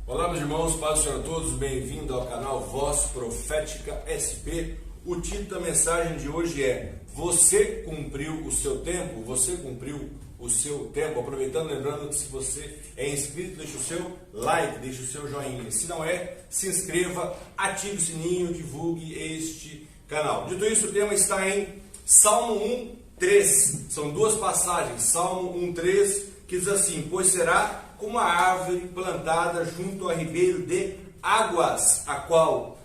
Olá, meus irmãos, paz do Senhor a todos, bem-vindo ao canal Voz Profética SP. O título da mensagem de hoje é: Você cumpriu o seu tempo? Você cumpriu o seu tempo? Aproveitando, lembrando que se você é inscrito, deixa o seu like, deixa o seu joinha. Se não é, se inscreva, ative o sininho, divulgue este canal. Dito isso, o tema está em Salmo 1:3. São duas passagens, Salmo 1:3, que diz assim: Pois será como a árvore plantada junto a ribeiro de águas, a qual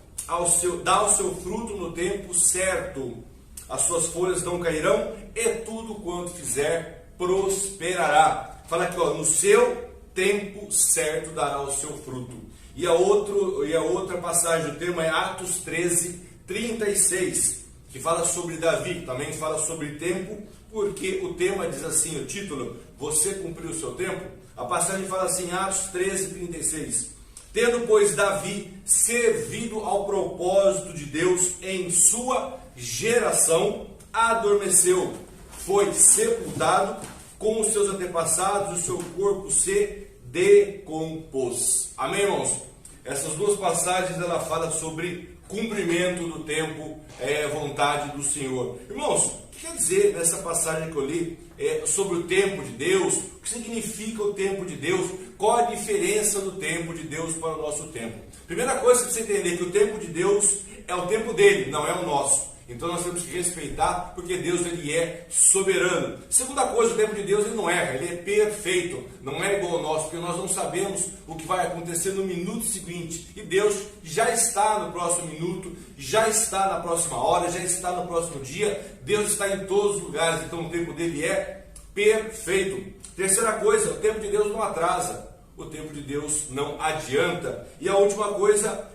dá o seu fruto no tempo certo, as suas folhas não cairão, e tudo quanto fizer prosperará. Fala aqui, no seu tempo certo dará o seu fruto. E a outra passagem, o tema é Atos 13:36, que fala sobre Davi, também fala sobre tempo, porque o tema diz assim, o título: Você cumpriu o seu tempo? A passagem fala assim, Atos 13:36. Tendo, pois, Davi servido ao propósito de Deus em sua geração, adormeceu, foi sepultado com os seus antepassados, o seu corpo se decompôs. Amém, irmãos? Essas duas passagens, ela fala sobre cumprimento do tempo, vontade do Senhor. Irmãos, o que quer dizer nessa passagem que eu li sobre o tempo de Deus? O que significa o tempo de Deus? Qual a diferença do tempo de Deus para o nosso tempo? Primeira coisa, você entender que o tempo de Deus é o tempo dele, não é o nosso. Então nós temos que respeitar, porque Deus, ele é soberano. Segunda coisa, o tempo de Deus, ele não erra, ele é perfeito, não é igual ao nosso, porque nós não sabemos o que vai acontecer no minuto seguinte, e Deus já está no próximo minuto, já está na próxima hora, já está no próximo dia. Deus está em todos os lugares, então o tempo dele é perfeito. Terceira coisa, o tempo de Deus não atrasa, o tempo de Deus não adianta. E a última coisa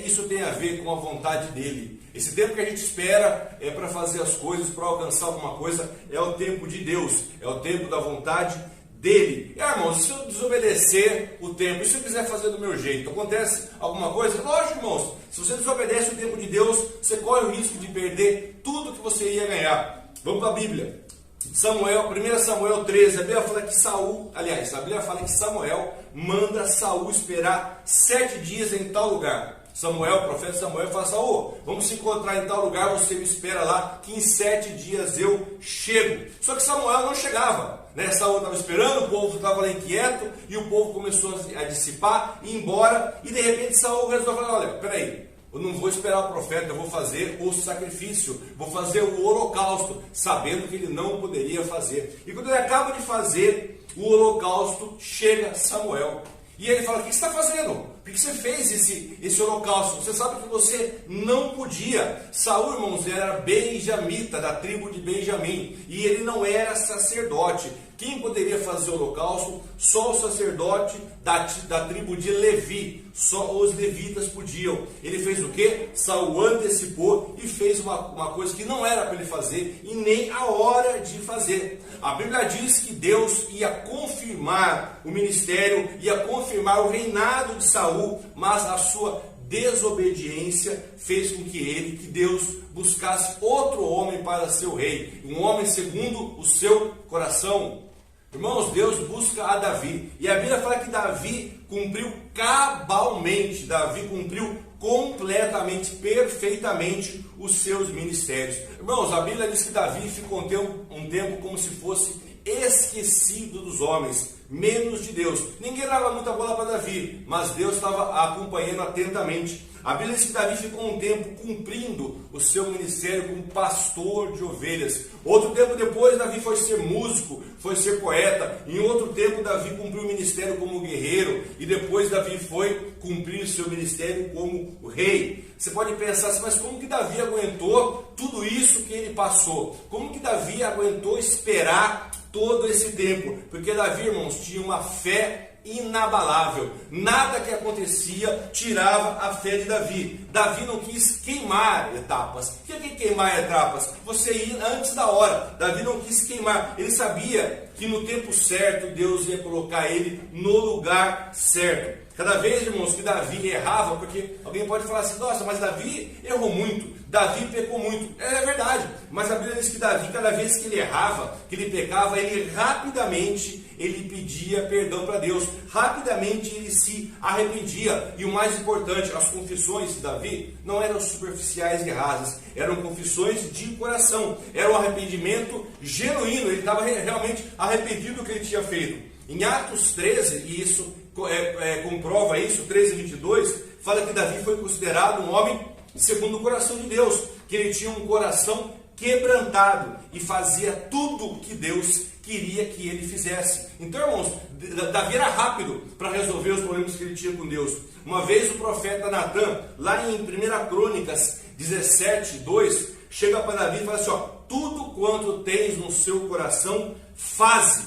isso tem a ver com a vontade dele. Esse tempo que a gente espera para fazer as coisas, para alcançar alguma coisa, é o tempo de Deus, é o tempo da vontade dele. Irmãos, se eu desobedecer o tempo, e se eu quiser fazer do meu jeito, acontece alguma coisa? Lógico, irmãos, se você desobedece o tempo de Deus, você corre o risco de perder tudo que você ia ganhar. Vamos para a Bíblia. 1 Samuel 13, a Bíblia fala que Samuel manda Saul esperar 7 dias em tal lugar. O profeta Samuel fala: Saul, vamos se encontrar em tal lugar, você me espera lá, que em 7 dias eu chego. Só que Samuel não chegava, né? Saul estava esperando, o povo estava lá inquieto, e o povo começou a dissipar, ir embora, e de repente Saul resolveu falar: olha, peraí, eu não vou esperar o profeta, eu vou fazer o sacrifício, vou fazer o holocausto, sabendo que ele não poderia fazer. E quando ele acaba de fazer o holocausto, chega Samuel. E ele fala: o que você está fazendo? Por que você fez esse holocausto? Você sabe que você não podia. Saul, irmãos, era benjamita, da tribo de Benjamim, e ele não era sacerdote. Quem poderia fazer o holocausto? Só o sacerdote da tribo de Levi. Só os levitas podiam. Ele fez o quê? Saul antecipou e fez uma coisa que não era para ele fazer e nem a hora de fazer. A Bíblia diz que Deus ia confirmar o ministério, ia confirmar o reinado de Saul, mas a sua desobediência fez com que Deus buscasse outro homem para ser o rei, um homem segundo o seu coração. Irmãos, Deus busca a Davi, e a Bíblia fala que Davi cumpriu cabalmente, Davi cumpriu completamente, perfeitamente os seus ministérios. Irmãos, a Bíblia diz que Davi ficou um tempo como se fosse esquecido dos homens, menos de Deus. Ninguém dava muita bola para Davi, mas Deus estava acompanhando atentamente. A Bíblia diz que Davi ficou um tempo cumprindo o seu ministério como pastor de ovelhas. Outro tempo depois, Davi foi ser músico, foi ser poeta. Em outro tempo, Davi cumpriu o ministério como guerreiro. E depois, Davi foi cumprir o seu ministério como rei. Você pode pensar assim, mas como que Davi aguentou tudo isso que ele passou? Como que Davi aguentou esperar todo esse tempo? Porque Davi, irmãos, tinha uma fé inabalável. Nada que acontecia tirava a fé de Davi. Davi não quis queimar etapas. O que é queimar etapas? Você ir antes da hora. Davi não quis queimar. Ele sabia que no tempo certo Deus ia colocar ele no lugar certo. Cada vez, irmãos, que Davi errava, porque alguém pode falar assim, nossa, mas Davi errou muito, Davi pecou muito. É verdade, mas a Bíblia diz que Davi, cada vez que ele errava, que ele pecava, ele rapidamente ele pedia perdão para Deus, rapidamente ele se arrependia. E o mais importante, as confissões de Davi não eram superficiais e rasas, eram confissões de coração, era um arrependimento genuíno, ele estava realmente arrependido do que ele tinha feito. Em Atos 13, e isso comprova isso, 13:22, fala que Davi foi considerado um homem segundo o coração de Deus, que ele tinha um coração quebrantado e fazia tudo o que Deus queria que ele fizesse. Então, irmãos, Davi era rápido para resolver os problemas que ele tinha com Deus. Uma vez o profeta Natan, lá em 1 Crônicas 17:2, chega para Davi e fala assim, tudo quanto tens no seu coração, faze,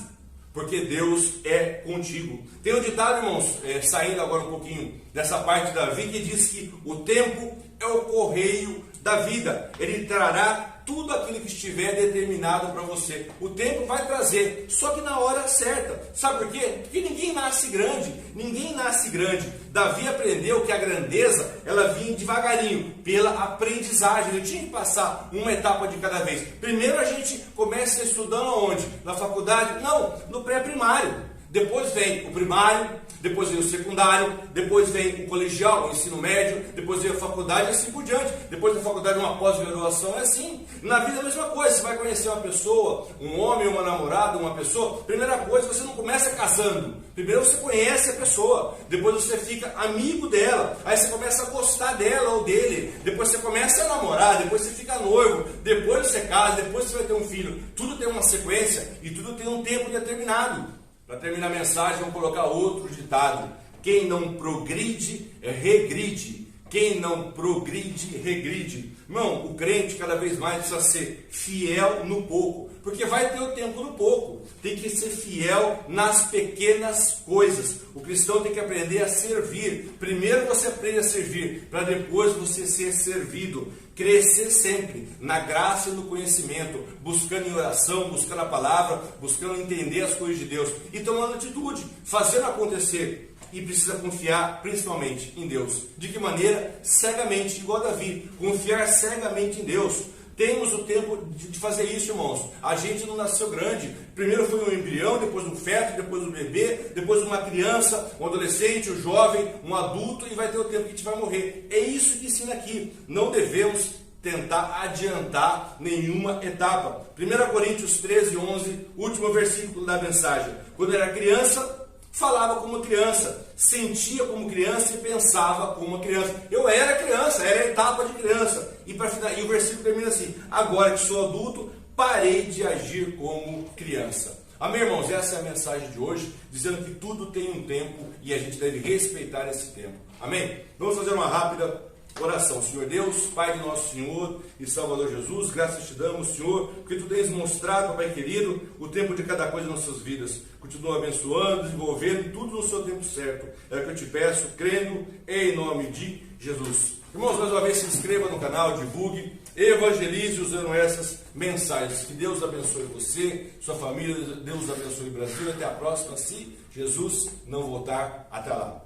porque Deus é contigo. Tem um ditado, irmãos, saindo agora um pouquinho dessa parte de Davi, que diz que o tempo é o correio da vida. Ele trará tudo aquilo que estiver determinado para você. O tempo vai trazer, só que na hora certa. Sabe por quê? Porque ninguém nasce grande. Ninguém nasce grande. Davi aprendeu que a grandeza, ela vinha devagarinho, pela aprendizagem. Ele tinha que passar uma etapa de cada vez. Primeiro a gente começa estudando aonde? Na faculdade? Não, no pré-primário. Depois vem o primário, depois vem o secundário, depois vem o colegial, o ensino médio, depois vem a faculdade e assim por diante. Depois da faculdade, uma pós-graduação, é assim. Na vida é a mesma coisa, você vai conhecer uma pessoa, um homem, uma namorada, uma pessoa. Primeira coisa, você não começa casando. Primeiro você conhece a pessoa, depois você fica amigo dela, aí você começa a gostar dela ou dele, depois você começa a namorar, depois você fica noivo, depois você casa, depois você vai ter um filho. Tudo tem uma sequência e tudo tem um tempo determinado. Para terminar a mensagem, vamos colocar outro ditado. Quem não progride, regride. Quem não progride, regride. Irmão, o crente cada vez mais precisa ser fiel no pouco. Porque vai ter o tempo no pouco. Tem que ser fiel nas pequenas coisas. O cristão tem que aprender a servir. Primeiro você aprende a servir, para depois você ser servido. Crescer sempre na graça e no conhecimento, buscando em oração, buscando a palavra, buscando entender as coisas de Deus e tomando atitude, fazendo acontecer. E precisa confiar principalmente em Deus. De que maneira? Cegamente, igual Davi. Confiar cegamente em Deus. Temos o tempo de fazer isso, irmãos. A gente não nasceu grande. Primeiro foi um embrião, depois um feto, depois um bebê, depois uma criança, um adolescente, um jovem, um adulto, e vai ter o tempo que a gente vai morrer. É isso que ensina aqui. Não devemos tentar adiantar nenhuma etapa. 1 Coríntios 13:11, último versículo da mensagem. Quando era criança, falava como criança, sentia como criança e pensava como uma criança. Eu era criança, era a etapa de criança. E o versículo termina assim: agora que sou adulto, parei de agir como criança. Amém, irmãos? Essa é a mensagem de hoje, dizendo que tudo tem um tempo e a gente deve respeitar esse tempo. Amém? Vamos fazer uma rápida oração. Senhor Deus, Pai de nosso Senhor e Salvador Jesus, graças te damos, Senhor, porque tu tens mostrado, Pai querido, o tempo de cada coisa em nossas vidas. Continua abençoando, desenvolvendo tudo no seu tempo certo. É o que eu te peço, crendo em nome de Jesus. Irmãos, mais uma vez se inscreva no canal, divulgue, evangelize usando essas mensagens. Que Deus abençoe você, sua família, Deus abençoe o Brasil. Até a próxima, se Jesus não voltar. Até lá.